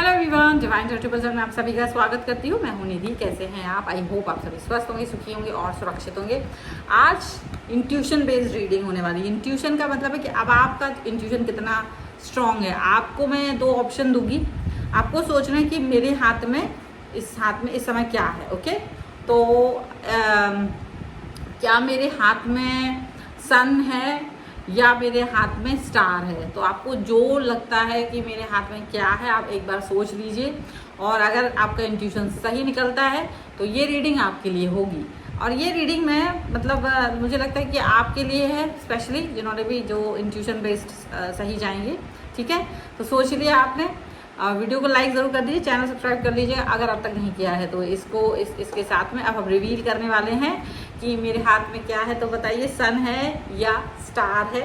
Hello everyone, divine charitable में आप सभी का स्वागत करती हूँ। मैं हूँ निधि। कैसे हैं आप? आई होप आप सभी स्वस्थ होंगे, सुखी होंगे और सुरक्षित होंगे। आज इंट्यूशन बेस्ड रीडिंग होने वाली है। इंट्यूशन का मतलब है कि अब आपका इंट्यूशन कितना स्ट्रांग है। आपको मैं दो ऑप्शन दूंगी, आपको सोचना है कि मेरे हाथ में इस समय क्या है। ओके, तो क्या मेरे हाथ में सन है या मेरे हाथ में स्टार है। तो आपको जो लगता है कि मेरे हाथ में क्या है, आप एक बार सोच लीजिए। और अगर आपका इंट्यूशन सही निकलता है तो ये रीडिंग आपके लिए होगी। और ये रीडिंग में मतलब मुझे लगता है कि आपके लिए है, स्पेशली जिन्होंने भी जो इंट्यूशन बेस्ड सही जाएंगे। ठीक है, तो सोच लिया आपने। वीडियो को लाइक ज़रूर कर दीजिए, चैनल सब्सक्राइब कर लीजिए अगर अब तक नहीं किया है। तो इसके साथ में अब हम रिवील करने वाले हैं कि मेरे हाथ में क्या है। तो बताइए, सन है या स्टार है।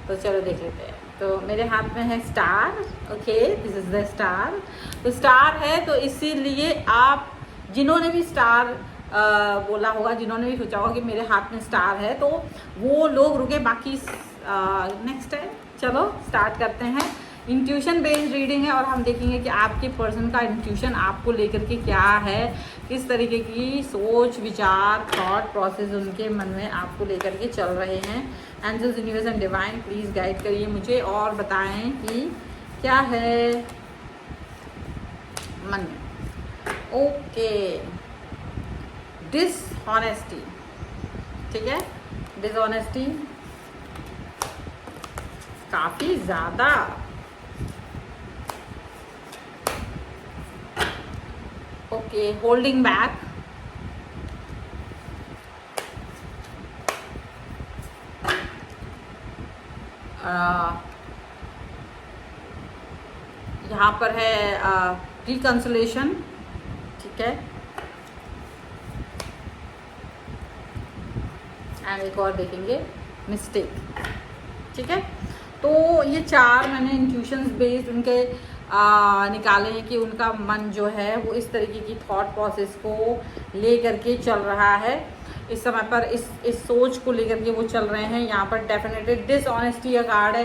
तो चलो देख लेते हैं। तो मेरे हाथ में है star. Okay, this is the star. तो स्टार है, तो इसीलिए आप जिन्होंने भी स्टार बोला होगा, जिन्होंने भी सोचा होगा कि मेरे हाथ में स्टार है, तो वो लोग रुके। बाकी नेक्स्ट है। चलो स्टार्ट करते हैं। इंट्यूशन बेस्ड रीडिंग है और हम देखेंगे कि आपके पर्सन का इंट्यूशन आपको लेकर के क्या है, किस तरीके की सोच, विचार, थॉट प्रोसेस उनके मन में आपको लेकर के चल रहे हैं। Angels, universe and divine please guide करिए मुझे और बताएं कि क्या है मन में। Okay, dishonesty. ठीक है, डिसऑनेस्टी काफ़ी ज़्यादा। Okay, holding back. यहाँ पर है रिकंसोलेशन। ठीक है, एंड एक और देखेंगे, मिस्टेक। ठीक है, तो ये चार मैंने इंट्यूशंस बेस्ड उनके निकाले हैं कि उनका मन जो है वो इस तरीके की थॉट प्रोसेस को ले करके चल रहा है इस समय पर। इस सोच को लेकर के वो चल रहे हैं। यहाँ पर डेफिनेटली डिसऑनेस्टी का कार्ड है।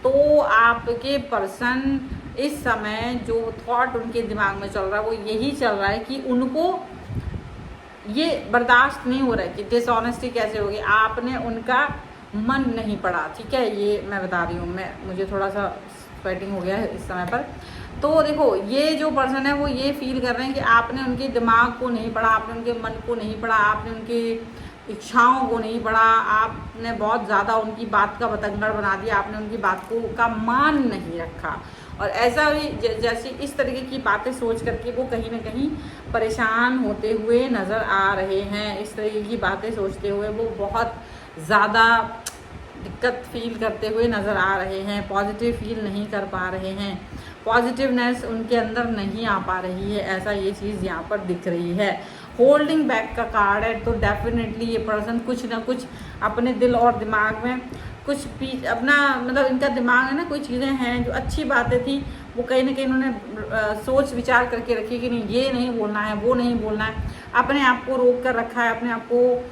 तो आपके पर्सन इस समय जो थॉट उनके दिमाग में चल रहा है वो यही चल रहा है कि उनको ये बर्दाश्त नहीं हो रहा है कि डिसऑनेस्टी कैसे होगी। आपने उनका मन नहीं पड़ा। ठीक है, ये मैं बता रही हूँ। मुझे थोड़ा सा स्वेटिंग हो गया है इस समय पर। तो देखो, ये जो पर्सन है वो ये फील कर रहे हैं कि आपने उनके दिमाग को नहीं पढ़ा, आपने उनके मन को नहीं पढ़ा, आपने उनकी इच्छाओं को नहीं पढ़ा। आपने बहुत ज़्यादा उनकी बात का बतंगड़ बना दिया, आपने उनकी बात को का मान नहीं रखा। और ऐसा भी जैसे इस तरीके की बातें सोच करके वो कहीं ना कहीं परेशान होते हुए नज़र आ रहे हैं। इस तरीके की बातें सोचते हुए वो बहुत ज़्यादा दिक्कत फील करते हुए नज़र आ रहे हैं। पॉजिटिव फील नहीं कर पा रहे हैं, पॉजिटिवनेस उनके अंदर नहीं आ पा रही है। ऐसा ये चीज़ यहाँ पर दिख रही है। होल्डिंग बैक का कार्ड है। तो डेफिनेटली ये पर्सन कुछ ना कुछ अपने दिल और दिमाग में कुछ अपना मतलब इनका दिमाग है ना, कोई चीज़ें हैं जो अच्छी बातें थी वो कहीं ना कहीं उन्होंने सोच विचार करके रखी कि नहीं, ये नहीं बोलना है, वो नहीं बोलना है। अपने आप को रोक कर रखा है, अपने आप को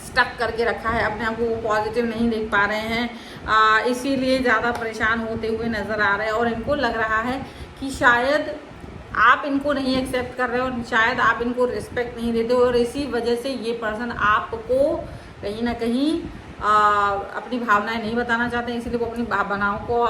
स्टक करके रखा है, अपने आप को वो पॉजिटिव नहीं देख पा रहे हैं। इसीलिए ज़्यादा परेशान होते हुए नज़र आ रहे हैं। और इनको लग रहा है कि शायद आप इनको नहीं एक्सेप्ट कर रहे हो, शायद आप इनको रिस्पेक्ट नहीं देते हो। और इसी वजह से ये पर्सन आपको कहीं ना कहीं अपनी भावनाएं नहीं बताना चाहते हैं। इसीलिए वो अपनी भावनाओं को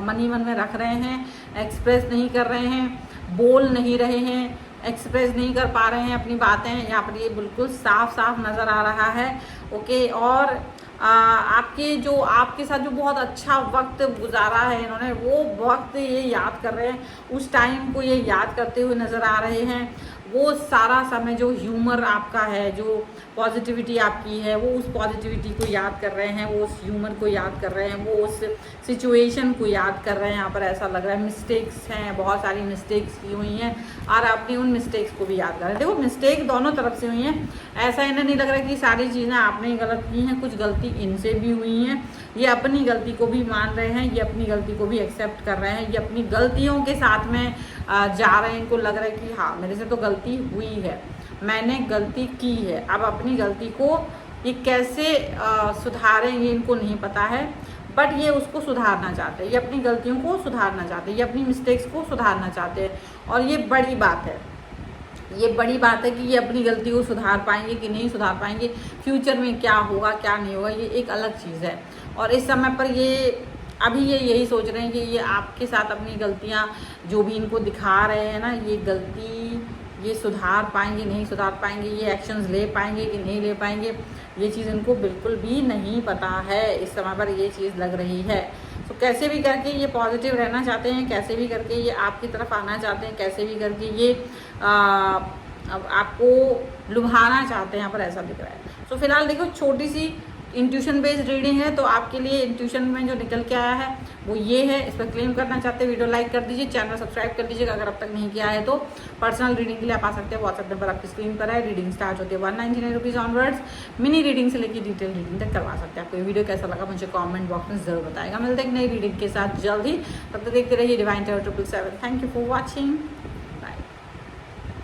मन ही मन में रख रहे हैं, एक्सप्रेस नहीं कर रहे हैं, बोल नहीं रहे हैं, एक्सप्रेस नहीं कर पा रहे हैं अपनी बातें। यहाँ पर ये बिल्कुल साफ साफ नज़र आ रहा है। ओके, और आपके साथ जो बहुत अच्छा वक्त गुजारा है इन्होंने, वो वक्त ये याद कर रहे हैं, उस टाइम को ये याद करते हुए नज़र आ रहे हैं। वो सारा समय जो ह्यूमर आपका है, जो पॉजिटिविटी आपकी है, वो उस पॉजिटिविटी को याद कर रहे हैं, वो उस ह्यूमर को याद कर रहे हैं, वो उस सिचुएशन को याद कर रहे हैं। यहाँ पर ऐसा लग रहा है मिस्टेक्स हैं, बहुत सारी मिस्टेक्स की हुई हैं और आपने उन मिस्टेक्स को भी याद कर रहे हैं। देखो, मिस्टेक दोनों तरफ से हुई हैं। ऐसा इन्हें नहीं लग रहा कि सारी चीज़ें आपने ही गलत की हैं, कुछ गलती इनसे भी हुई हैं। ये अपनी गलती को भी मान रहे हैं, ये अपनी गलती को भी एक्सेप्ट कर रहे हैं, ये अपनी गलतियों के साथ में जा रहे हैं। इनको लग रहा है कि हाँ, मेरे से तो गलती हुई है, मैंने गलती की है। अब अपनी गलती को ये कैसे सुधारें ये इनको नहीं पता है। बट ये उसको सुधारना चाहते हैं, ये अपनी गलतियों को सुधारना चाहते हैं, ये अपनी मिस्टेक्स को सुधारना चाहते हैं। और ये बड़ी बात है, ये बड़ी बात है कि ये अपनी गलती को सुधार पाएंगे कि नहीं सुधार पाएंगे, फ्यूचर में क्या होगा क्या नहीं होगा, ये एक अलग चीज़ है। और इस समय पर ये अभी ये यही सोच रहे हैं कि ये आपके साथ अपनी गलतियाँ जो भी इनको दिखा रहे हैं ना, ये गलती ये सुधार पाएंगे नहीं सुधार पाएंगे, ये एक्शंस ले पाएंगे कि नहीं ले पाएंगे, ये चीज़ इनको बिल्कुल भी नहीं पता है। इस समय पर ये चीज़ लग रही है। तो कैसे भी करके ये पॉजिटिव रहना चाहते हैं, कैसे भी करके ये आपकी तरफ आना चाहते हैं, कैसे भी करके ये अब आपको लुभाना चाहते हैं, यहाँ पर ऐसा दिख रहा है। तो फिलहाल देखो, छोटी सी इंट्यूशन बेस्ड रीडिंग है, तो आपके लिए इंट्यूशन में जो निकल के आया है वो ये है। इस पर क्लेम करना चाहते हैं, वीडियो लाइक कर दीजिए, चैनल सब्सक्राइब कर दीजिएगा अगर अब तक नहीं किया है तो। पर्सनल रीडिंग के लिए आप आ सकते हैं, व्हाट्सएप नंबर आपकी स्क्रीन पर है। रीडिंग स्टार्ट होती है 199 रुपीज़ ऑनवर्ड्स। मिनी रीडिंग से लेकर डिटेल रीडिंग तक करवा सकते हैं। आपको ये वीडियो कैसा लगा मुझे कॉमेंट बॉक्स में जरूर बताएगा। मिलते हैं नई रीडिंग के साथ जल्द ही, तब तक देखते रहिए divine tarot 777। Thank you for watching.